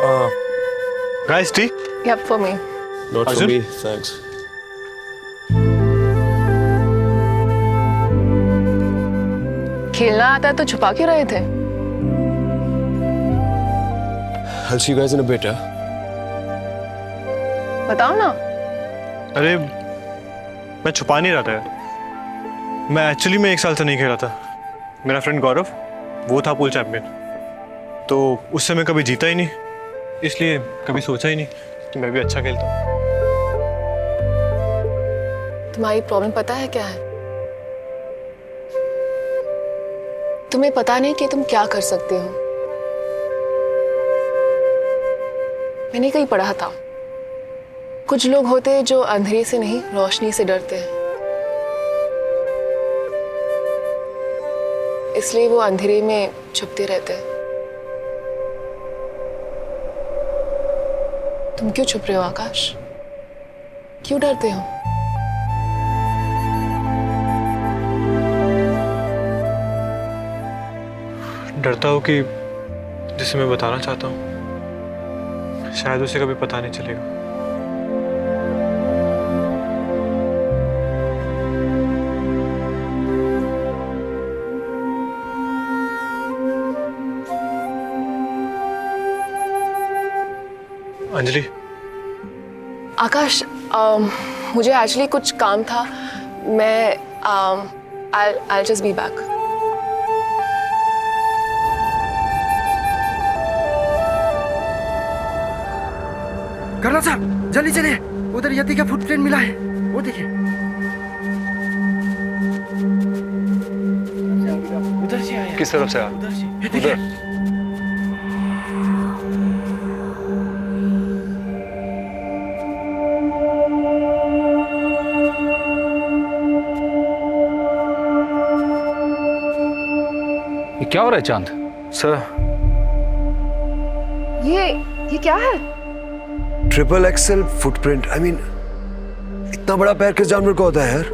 Guys, tea? Yep, for me. Not for Arjun? me, thanks. खेलना आता है तो छुपा क्यों रहे थे? I'll see you guys in a bit, huh? बताओ ना। अरे मैं छुपा नहीं रहा था यार। मैं एक्चुअली में 1 साल से नहीं खेला था। मेरा फ्रेंड गौरव वो था पूल चैंपियन, तो उससे मैं कभी जीता ही नहीं, इसलिए कभी सोचा ही नहीं कि मैं भी अच्छा खेलता हूँ। तुम्हारी प्रॉब्लम पता है क्या है? तुम्हें पता नहीं कि तुम क्या कर सकते हो। मैंने कहीं पढ़ा था, कुछ लोग होते हैं जो अंधेरे से नहीं रोशनी से डरते हैं, इसलिए वो अंधेरे में छुपते रहते हैं। तुम क्यों छुप रहे हो आकाश? क्यों डरते हो? डरता हूँ कि जिसे मैं बताना चाहता हूँ शायद उसे कभी पता नहीं चलेगा। अंजलि। आकाश, मुझे एक्चुअली कुछ काम था। मैं I'll just be back. करना साहब जल्दी चलिए, उधर यति का फुटप्रिंट मिला है, वो देखिए। उधर से आया। किस तरफ से आया? उधर से, ये देखिए। ये क्या हो रहा है चांद? सर, ये क्या है? Triple axle footprint. I mean इतना बड़ा पैर किस जानवर का होता है यार?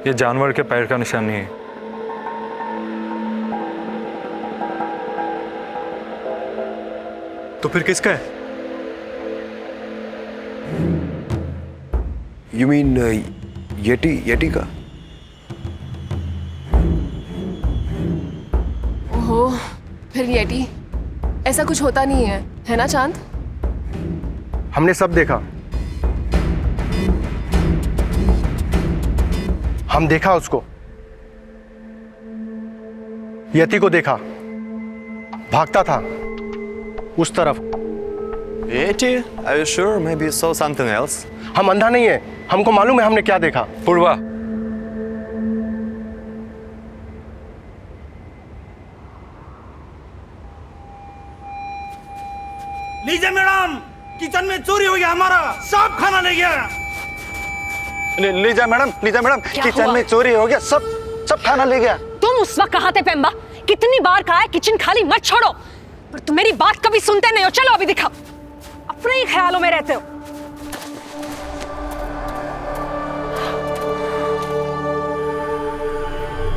ये जानवर के पैर का निशान नहीं है। तो फिर किसका है? यू मीन येटी का? ओहो, फिर येटी। ऐसा कुछ होता नहीं है ना चांद? हमने सब देखा। हम देखा उसको, यति को देखा, भागता था उस तरफ। Yeti? Are you sure? Maybe you saw something else. हम अंधा नहीं है, हमको मालूम है हमने क्या देखा। पूर्वा, लीजिए मैडम, किचन में चोरी हो गया, हमारा सब खाना ले गया। लीजा मैडम, किचन हुआ? में चोरी हो गया, सब खाना ले गया। तुम उस वक्त कहाँ थे पेम्बा? कितनी बार कहा है किचन खाली मत छोड़ो, पर तुम मेरी बात कभी सुनते नहीं हो। चलो अभी दिखाओ, अपने ही ख्यालों में रहते हो।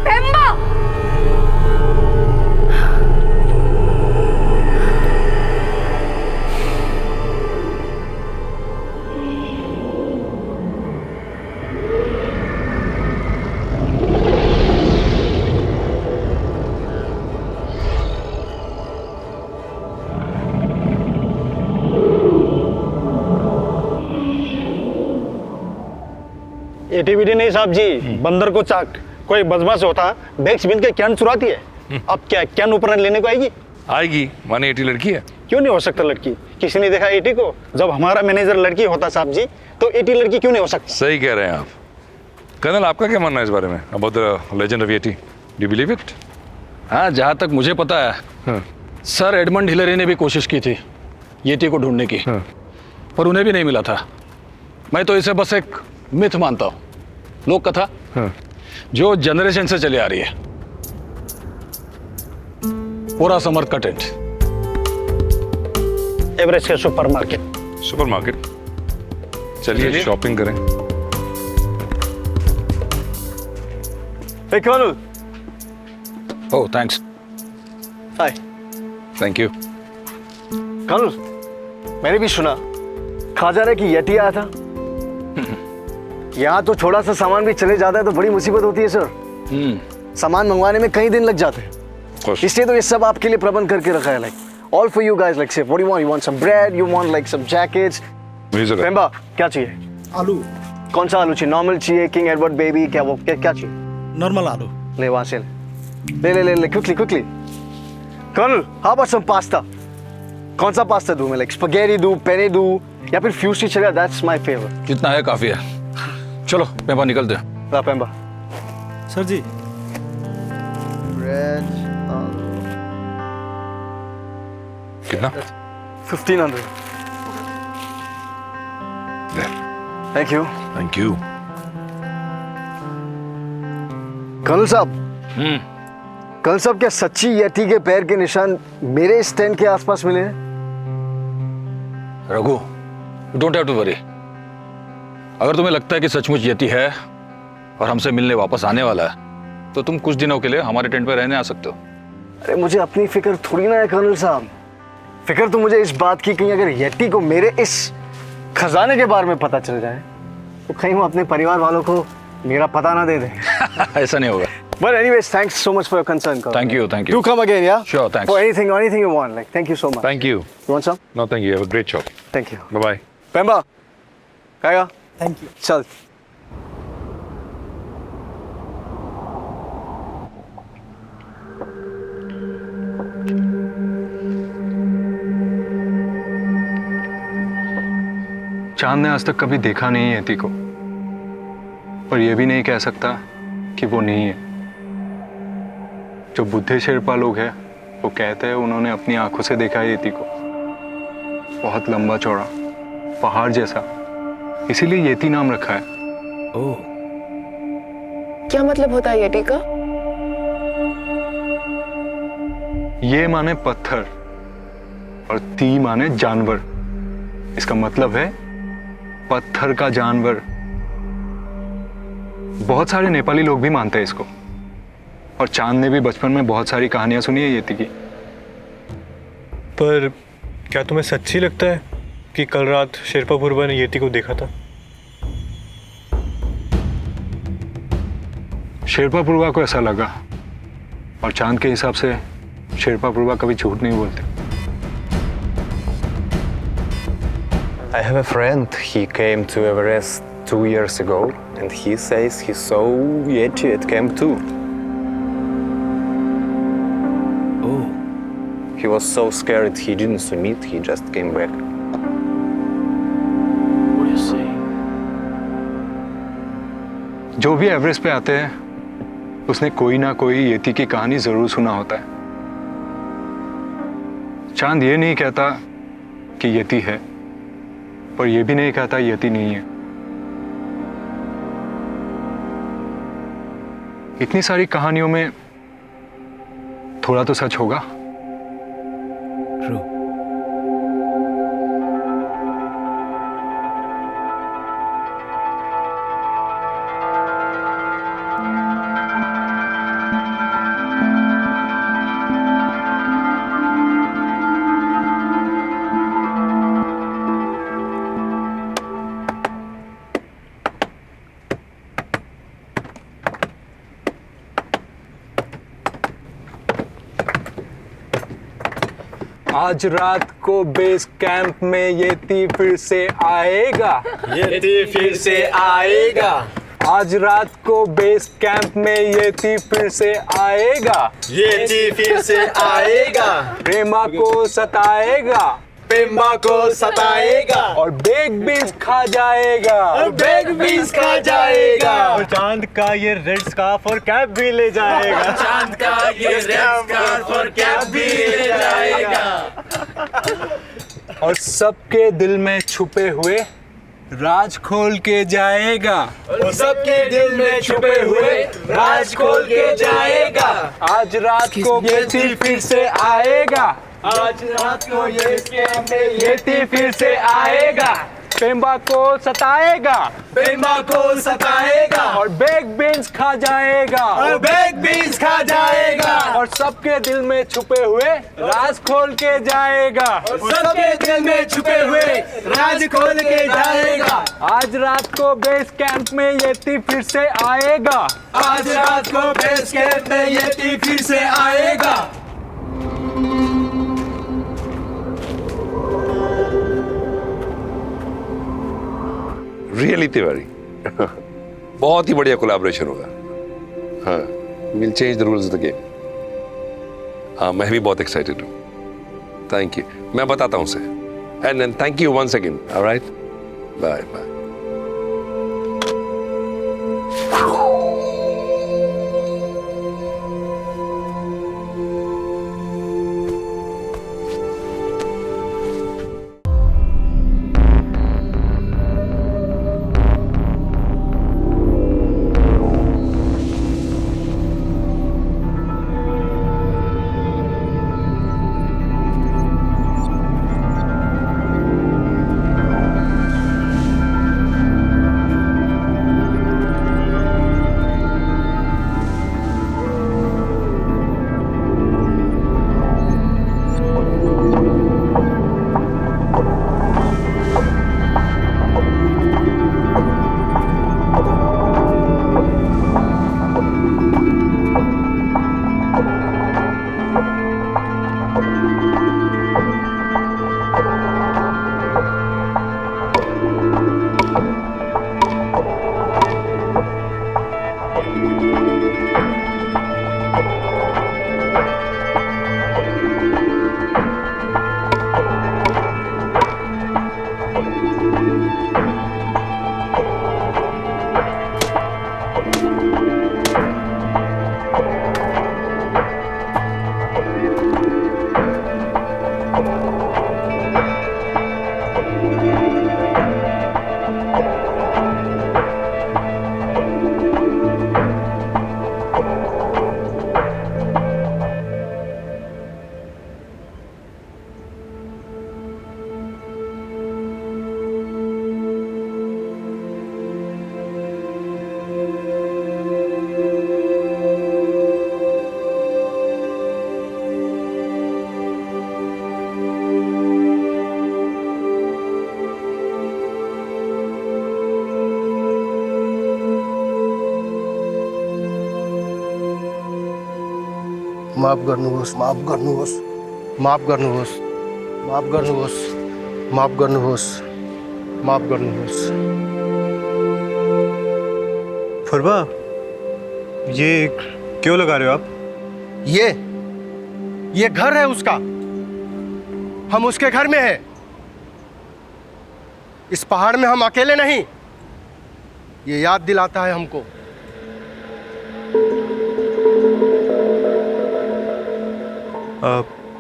पेम्बा! एटीवीटी नहीं साहब जी, बंदर को चाक। कोई बदमाश होता बैग्स बिन के कैन चुराती है। अब क्या कैन ऊपर लेने को आएगी? आएगी। 180 लड़की है। क्यों नहीं हो सकता लड़की? किसी ने देखा 80 को? जब हमारा मैनेजर लड़की होता साहब जी, तो 80 लड़की क्यों नहीं हो सकती? सही कह रहे हैं आप। कर्नल, आपका क्या मानना है इस बारे में? About the legend of Yeti, do you believe it? हाँ, जहाँ तक मुझे पता है सर एडमंड हिलरी ने भी कोशिश की थी येटी को ढूंढने की, पर उन्हें भी नहीं मिला था। मैं तो इसे बस एक मिथ मानता हूँ, लोक कथा जो जनरेशन से चली आ रही है। पूरा समर्थ का टेंट, एवरेज के सुपरमार्केट। सुपरमार्केट, चलिए शॉपिंग करें। Hey, Colonel. Oh thanks. Hi. Thank you. कल मैंने भी सुना खाजा रे की यटी आया था। यहाँ तो थोड़ा सा सामान भी चले जाता है तो बड़ी मुसीबत होती है सर। सामान मंगवाने में कई दिन लग जाते हैं, इसलिए तो ये सब आपके लिए प्रबंध करके रखा है। Like all for you guys. Like say what you want some bread, you want like some jackets. Pemba क्या चाहिए? आलू। कौन सा आलू चाहिए? नॉर्मल चाहिए, किंग एडवर्ड बेबी, क्या वो क्या चाहिए? नॉर्मल आलू। ले वहां से ले quickly. Colonel how about some pasta? कौन सा पास्ता दूं मैं? लाइक स्पैगेटी दूं, पेने दूं या फिर फ्यूसी चलेगा? That's my favourite. जितना है काफी है। चलो पेम्बा निकलते हैं। ला पेम्बा। सर जी ब्रेड कितना? 1500। Thank you. Thank you. Colonel साहब, कर्नल साहब क्या सच्ची यटी के पैर के निशान मेरे स्टैंड के आसपास मिले हैं? Raghu, don't have to worry. अगर तुम्हें लगता है कि सचमुच यति है और हमसे मिलने वापस आने वाला है तो तुम कुछ दिनों के लिए हमारे टेंट पे रहने आ सकते हो। अरे मुझे अपनी फिक्र थोड़ी ना है कर्नल साहब। फिक्र तो मुझे इस बात की कहीं अगर यटी को मेरे इस खजाने के बारे में पता चल जाए तो कहीं वो अपने परिवार वालों को मेरा पता ना दे दे। ऐसा नहीं होगा। But anyways, thanks so much for your concern, Colonel. Thank you. Do come again, yeah? Sure, thanks. For anything you want. Like, thank you so much. Thank you. You want some? No, thank you. Have a great job. Thank you. Bye bye. Pemba, खाएगा? Thank you. चल। चांद ने आज तक कभी देखा नहीं है यति को, पर यह भी नहीं कह सकता कि वो नहीं है। जो बुद्धे शेरपा लोग हैं वो कहते हैं उन्होंने अपनी आंखों से देखा है यति को। बहुत लंबा चौड़ा, पहाड़ जैसा, इसीलिए यति नाम रखा है। ओह, क्या मतलब होता है यटी का? ये माने पत्थर और ती माने जानवर। इसका मतलब है पत्थर का जानवर। बहुत सारे नेपाली लोग भी मानते हैं इसको, और चांद ने भी बचपन में बहुत सारी कहानियां सुनी है यति की। पर क्या तुम्हें सच्ची लगता है कि कल रात शेरपा पूर्वा ने यति को देखा था? शेरपा पूर्वा को ऐसा लगा, और चांद के हिसाब से शेरपा पूर्वा कभी झूठ नहीं बोलते। I have a friend. He came to Everest 2 years ago, and he says he saw Yeti at Camp 2. oh, He was so scared he didn't swim it. He just came back. what are you saying? जो भी Everest पे आते हैं उसने कोई ना कोई यति की कहानी जरूर सुना होता है। चांद ये नहीं कहता कि यति है, पर यह भी नहीं कहता यति नहीं है। इतनी सारी कहानियों में थोड़ा तो सच होगा। True. आज रात को बेस कैंप में यति फिर से आएगा। यति फिर से आएगा। आज रात को बेस कैंप में यति फिर से आएगा। यति फिर से आएगा। प्रेमा को सताएगा, पेम्बा को सताएगा और बेग बीन्स खा जाएगा। और बेग बीन्स खा जाएगा। और चांद का ये रेड स्कार्फ और कैप भी ले जाएगा। चांद का ये रेड स्कार्फ और कैप भी ले जाएगा। और सबके दिल में छुपे हुए राज खोल के जाएगा। और सबके दिल में छुपे हुए राज खोल के जाएगा। आज रात को यति फिर से आएगा। आज रात को यति फिर से आएगा। पेम्बा को सताएगा, पेम्बा को सताएगा और बेग बीन्स खा जाएगा। और बेग बीन्स खा जाएगा। और सबके दिल में छुपे हुए राज खोल के जाएगा, सबके दिल में छुपे हुए राज खोल के जाएगा। आज रात को बेस कैंप में येती फिर से आएगा, आज रात को बेस कैंप में येती फिर से आएगा। रियली तिवारी बहुत ही बढ़िया कोलैबोरेशन होगा। हाँ, will change the rules of the game. हाँ, मैं भी बहुत एक्साइटेड हूँ। थैंक यू, मैं बताता हूँ उसे। And thank you once again. Alright, bye bye. माफ गर्नुहोस्, माफ गर्नुहोस्, माफ गर्नुहोस्, माफ गर्नुहोस्, माफ गर्नुहोस्, माफ गर्नुहोस्। फुरबा, ये क्यों लगा रहे हो आप? ये घर है उसका, हम उसके घर में हैं। इस पहाड़ में हम अकेले नहीं, ये याद दिलाता है हमको।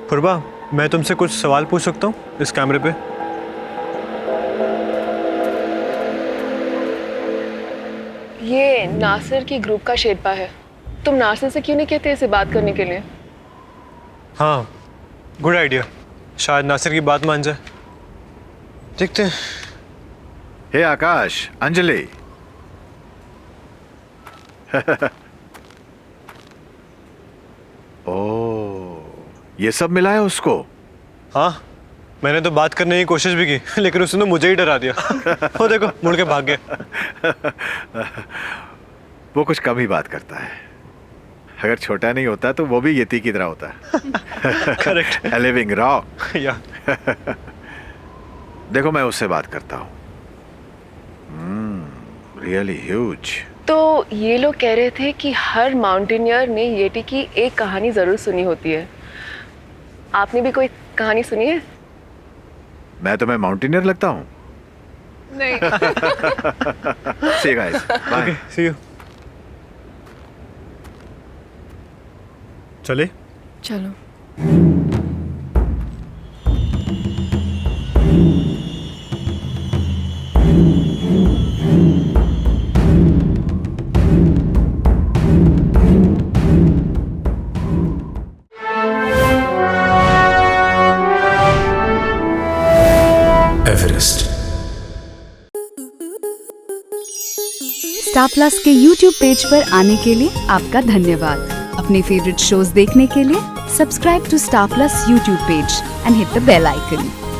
फुरबा, मैं तुमसे कुछ सवाल पूछ सकता हूँ इस कैमरे पे? ये नासिर की ग्रुप का शेरपा है। तुम नासिर से क्यों नहीं कहते इसे बात करने के लिए? हाँ, गुड आइडिया। शायद नासिर की बात मान जाए। देखते हैं। हे आकाश, अंजलि। ओ, ये सब मिला है उसको? हाँ, मैंने तो बात करने की कोशिश भी की, लेकिन उसने तो मुझे ही डरा दिया। वो देखो, मुड़ के भाग गया। वो कुछ कम ही बात करता है। अगर छोटा नहीं होता तो वो भी यति की तरह होता है। करेक्ट। A living rock। या देखो, मैं उससे बात करता हूँ। Really huge. तो ये लोग कह रहे थे कि हर माउंटेनियर ने येटी की एक कहानी जरूर सुनी होती है। आपने भी कोई कहानी सुनी है? मैं तुम्हें माउंटेनियर लगता हूँ? नहीं। See you guys. Bye. Okay, see you. चले? चलो। एवरेस्ट। स्टार प्लस के YouTube पेज पर आने के लिए आपका धन्यवाद। अपने अपने फेवरेट शोज देखने के लिए subscribe to Star Plus YouTube page and hit the bell icon.